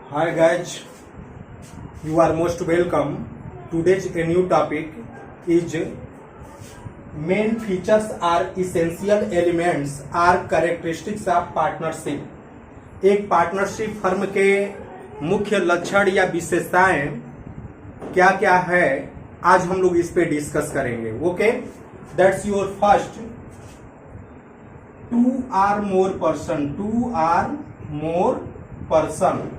Hi guys, you are most welcome. Today's a new topic is main features are essential elements are characteristics of partnership. एक partnership firm के मुख्य लक्षण या विशेषताएं क्या क्या है, आज हम लोग इस पे डिस्कस करेंगे. Okay, that's your first. Two or more person.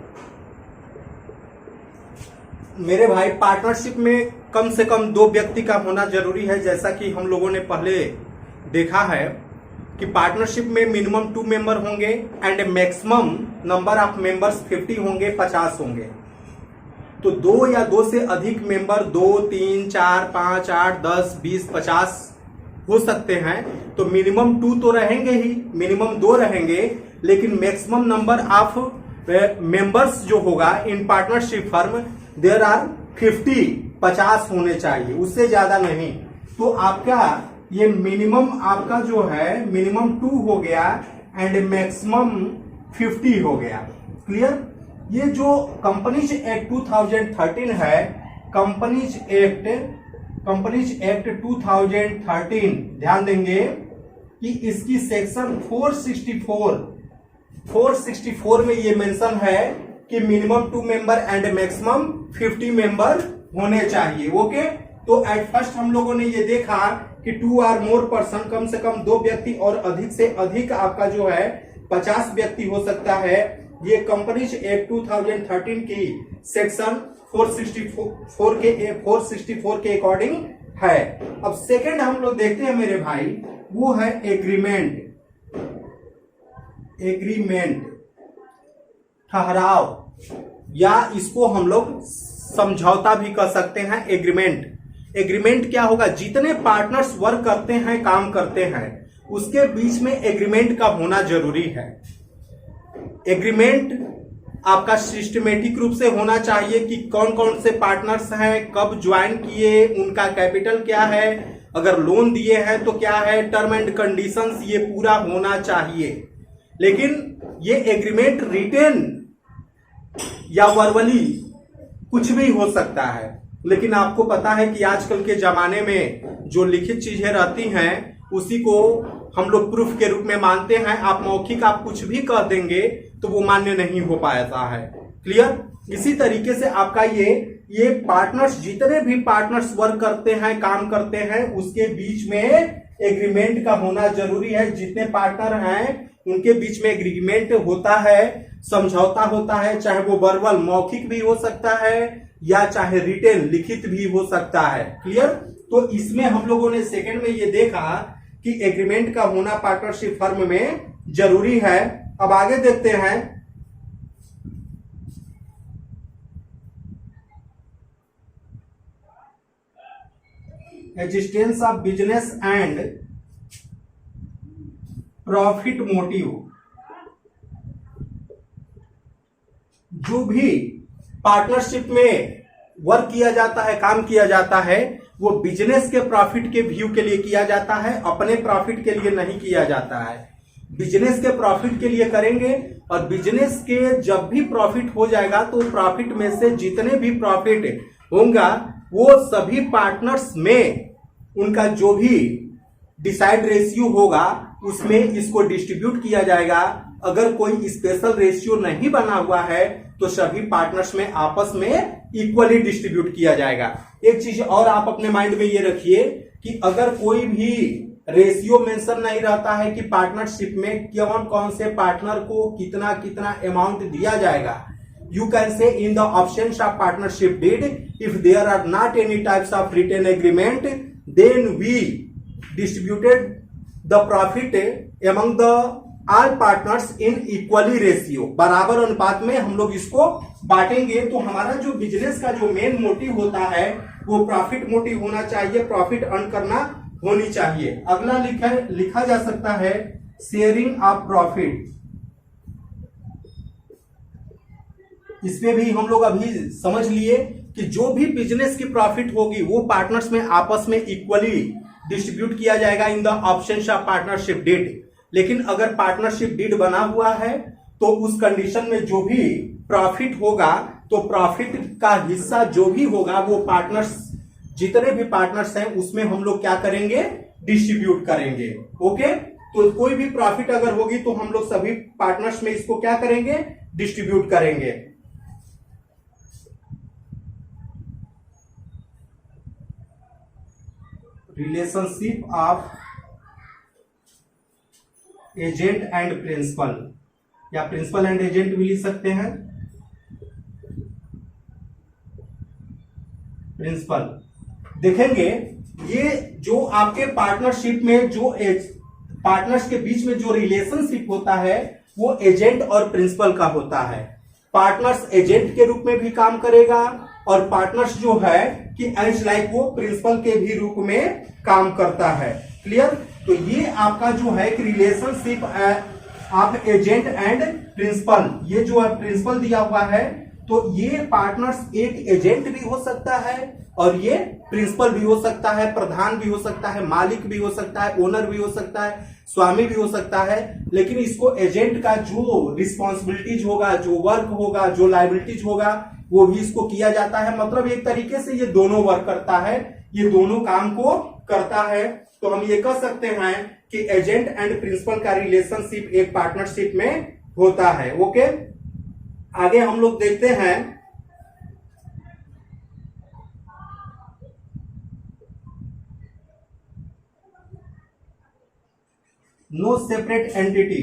मेरे भाई, पार्टनरशिप में कम से कम दो व्यक्ति का होना जरूरी है. जैसा कि हम लोगों ने पहले देखा है कि पार्टनरशिप में मिनिमम 2 मेंबर होंगे and maximum number of members 50 होंगे, 50 होंगे. तो 2 या 2 से अधिक मेंबर 2, 3, 4, 5, 8, 10, 20, 50 हो सकते हैं. तो मिनिमम 2 तो रहेंगे ही, मिनिमम 2 रहेंगे, लेकिन मैक्सिमम नंबर ऑफ मेंबर्स जो होगा in partnership firm there are 50 होने चाहिए, उससे ज्यादा नहीं. तो आपका ये मिनिमम आपका जो है मिनिमम 2 हो गया एंड मैक्सिमम 50 हो गया. क्लियर? ये जो कंपनीज एक्ट 2013 है, कंपनीज एक्ट 2013, ध्यान देंगे कि इसकी सेक्शन 464 में ये मेंशन है कि minimum 2 member and maximum 50 member होने चाहिए. ओके, तो एट फर्स्ट हम लोगों ने ये देखा कि 2 आर मोर पर्सन, कम से कम 2 व्यक्ति और अधिक से अधिक आपका जो है 50 व्यक्ति हो सकता है. ये कंपनीज एक्ट 2013 की सेक्शन 464 के अकॉर्डिंग है. अब सेकंड हम लोग देखते हैं मेरे भाई, वो है एग्रीमेंट. ठहराव, या इसको हम लोग समझौता भी कर सकते हैं. एग्रीमेंट क्या होगा? जितने पार्टनर्स वर्क करते हैं, काम करते हैं, उसके बीच में एग्रीमेंट का होना जरूरी है. एग्रीमेंट आपका सिस्टमेटिक रूप से होना चाहिए कि कौन कौन से पार्टनर्स हैं, कब ज्वाइन किए, उनका कैपिटल क्या है, अगर लोन दिए हैं तो क्या है, टर्म एंड कंडीशंस, ये पूरा होना चाहिए. लेकिन ये एग्रीमेंट रिटेन या वर्बली कुछ भी हो सकता है. लेकिन आपको पता है कि आजकल के जमाने में जो लिखित चीजें रहती हैं उसी को हम लोग प्रूफ के रूप में मानते हैं. आप मौखिक आप कुछ भी कह देंगे तो वो मान्य नहीं हो पाता है. क्लियर? इसी तरीके से आपका ये पार्टनर्स, जितने भी पार्टनर्स वर्क करते हैं, काम करते हैं, उसके बीच में एग्रीमेंट का होना जरूरी है. जितने पार्टनर हैं उनके बीच में एग्रीमेंट होता है, समझौता होता है, चाहे वो वर्बल मौखिक भी हो सकता है या चाहे रिटेन लिखित भी हो सकता है. क्लियर? तो इसमें हम लोगों ने सेकंड में ये देखा कि एग्रीमेंट का होना पार्टनरशिप फर्म में जरूरी है. अब आगे देखते हैं. Existence of business and profit motive. जो भी पार्टनरशिप में वर्क किया जाता है, काम किया जाता है, वो बिजनेस के प्रॉफिट के व्यू के लिए किया जाता है, अपने प्रॉफिट के लिए नहीं किया जाता है. बिजनेस के प्रॉफिट के लिए करेंगे और बिजनेस के जब भी प्रॉफिट हो जाएगा तो प्रॉफिट में से जितने भी प्रॉफिट होगा वो सभी पार्टनर्स में उनका जो भी डिसाइड रेशियो होगा उसमें इसको डिस्ट्रीब्यूट किया जाएगा. अगर कोई स्पेशल रेशियो नहीं बना हुआ है तो सभी पार्टनर्स में आपस में इक्वली डिस्ट्रीब्यूट किया जाएगा. एक चीज और आप अपने माइंड में ये रखिए कि अगर कोई भी रेशियो मेंशन नहीं रहता है कि पार्टनरशिप में कौन कौन से पार्टनर को कितना कितना अमाउंट दिया जाएगा, you can say in the options of partnership deed, if there are not any types of written agreement, then we distributed the profit among the all partners in equally ratio. बराबर अनुपात में हम लोग इसको बांटेंगे. तो हमारा जो बिजनेस का जो मेन मोटिव होता है वो प्रॉफिट मोटिव होना चाहिए, प्रॉफिट अर्न करना होनी चाहिए. अगला लिखा जा सकता है शेयरिंग ऑफ प्रॉफिट. इसमें भी हम लोग अभी समझ लिए कि जो भी बिजनेस की प्रॉफिट होगी वो पार्टनर्स में आपस में इक्वली डिस्ट्रीब्यूट किया जाएगा in the options of partnership deed. लेकिन अगर पार्टनरशिप डीड बना हुआ है तो उस कंडीशन में जो भी प्रॉफिट होगा तो प्रॉफिट का हिस्सा जो भी होगा वो पार्टनर्स, जितने भी पार्टनर्स हैं उसमें हम लोग क्या करेंगे, डिस्ट्रीब्यूट करेंगे। ओके, तो कोई भी प्रॉफिट अगर होगी तो हम लोग सभी पार्टनर्स में इसको क्या करेंगे, डिस्ट्रीब्यूट करेंगे। Relationship of agent and principal, या प्रिंसिपल एंड एजेंट भी लिख सकते हैं। प्रिंसिपल देखेंगे, ये जो आपके पार्टनरशिप में जो पार्टनर्स के बीच में जो रिलेशनशिप होता है वो एजेंट और प्रिंसिपल का होता है। पार्टनर्स एजेंट के रूप में भी काम करेगा और पार्टनर्स जो है कि एज लाइक वो प्रिंसिपल के भी रूप में काम करता है। क्लियर? तो ये आपका जो है कि relationship of agent and principal, ये जो है प्रिंसिपल दिया हुआ है, तो ये पार्टनर्स एक एजेंट भी हो सकता है और ये प्रिंसिपल भी हो सकता है, प्रधान भी हो सकता है, मालिक भी हो सकता है, ओनर भी हो सकता है, स्वामी भी हो सकता है। लेकिन इसको एजेंट का जो रिस्पॉन्सिबिलिटीज होगा, जो वर्क होगा, जो लाइबिलिटीज होगा, वो भी इसको किया जाता है। मतलब एक तरीके से ये दोनों वर्क करता है, ये दोनों काम को करता है। तो हम ये कह सकते हैं कि एजेंट एंड प्रिंसिपल का रिलेशनशिप एक पार्टनरशिप में होता है। ओके, आगे हम लोग देखते हैं no separate entity.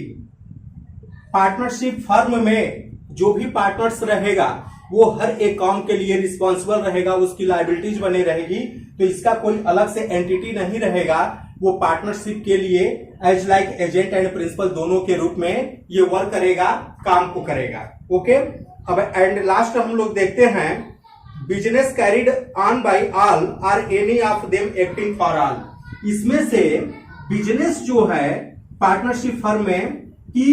Partnership firm में जो भी पार्टनर्स रहेगा वो हर एक काम के लिए रिस्पॉन्सिबल रहेगा, उसकी लायबिलिटीज बने रहेगी। तो इसका कोई अलग से एंटिटी नहीं रहेगा, वो पार्टनरशिप के लिए as like agent and principal दोनों के रूप में ये वर्क करेगा, काम को करेगा। ओके, अब एंड लास्ट हम लोग देखते हैं business carried on by all or any of them acting for all. इसमें से बिजनेस जो है पार्टनरशिप फर्म में कि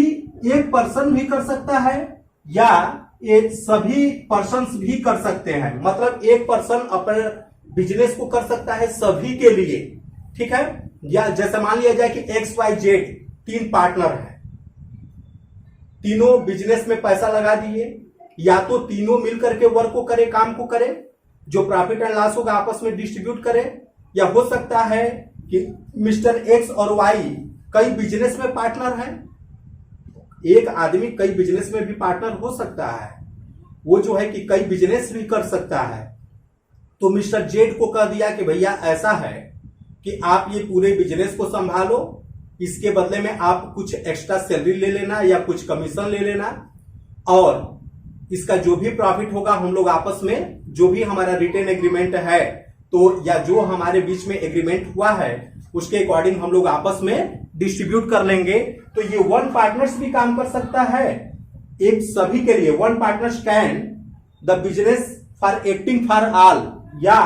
एक पर्सन भी कर सकता है या एक सभी पर्सन्स भी कर सकते हैं। मतलब एक पर्सन अपने बिजनेस को कर सकता है सभी के लिए, ठीक है। या जैसे मान लिया जाए कि XYZ 3 पार्टनर है, तीनों बिजनेस में पैसा लगा दिए, या तो तीनों मिलकर के वर्क को करे, काम को करे, जो प्रॉफिट एंड लॉस होगा आपस में डिस्ट्रीब्यूट करे। या हो सकता है कि मिस्टर X और Y कई बिजनेस में पार्टनर है, एक आदमी कई बिजनेस में भी पार्टनर हो सकता है, वो जो है कि कई बिजनेस भी कर सकता है। तो मिस्टर जेड को कह दिया कि भैया ऐसा है कि आप ये पूरे बिजनेस को संभालो, इसके बदले में आप कुछ एक्स्ट्रा सैलरी ले लेना या कुछ कमीशन ले लेना, और इसका जो भी प्रॉफिट होगा हम लोग आपस में जो भी हमारा रिटेन एग्रीमेंट है तो या जो हमारे बीच में एग्रीमेंट हुआ है उसके अकॉर्डिंग हम लोग आपस में डिस्ट्रीब्यूट कर लेंगे। तो ये वन पार्टनर्स भी काम कर सकता है, एक सभी के लिए one partners can the business for acting for all, या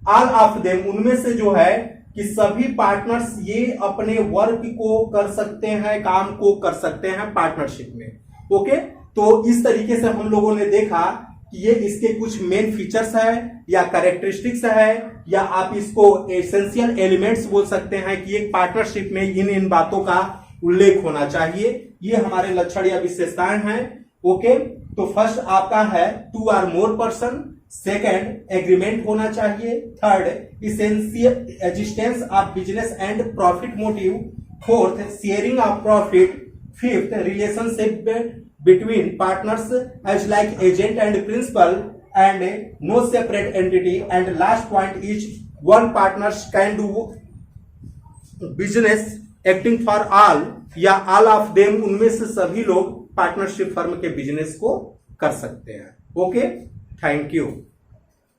ऑल ऑफ देम, उनमें से जो है कि सभी पार्टनर्स ये अपने वर्क को कर सकते हैं, काम को कर सकते हैं पार्टनरशिप में। ओके, तो इस तरीके से हम लोगों ने देखा कि ये इसके कुछ मेन फीचर्स है या कैरेक्टरिस्टिक्स है, या आप इसको एसेंशियल एलिमेंट्स बोल सकते हैं कि एक पार्टनरशिप में इन बातों का उल्लेख होना चाहिए। ये हमारे लक्षण या विशेषताएं हैं। ओके, तो फर्स्ट आपका है 2 or more person, second agreement होना चाहिए, third essential existence of business and profit motive, fourth sharing of profit, fifth relationship between partners as like agent and principal, and no separate entity, and last point is one partners can do business acting for all, या all of them, उनमें से सभी लोग partnership firm के business को कर सकते हैं। Okay, thank you.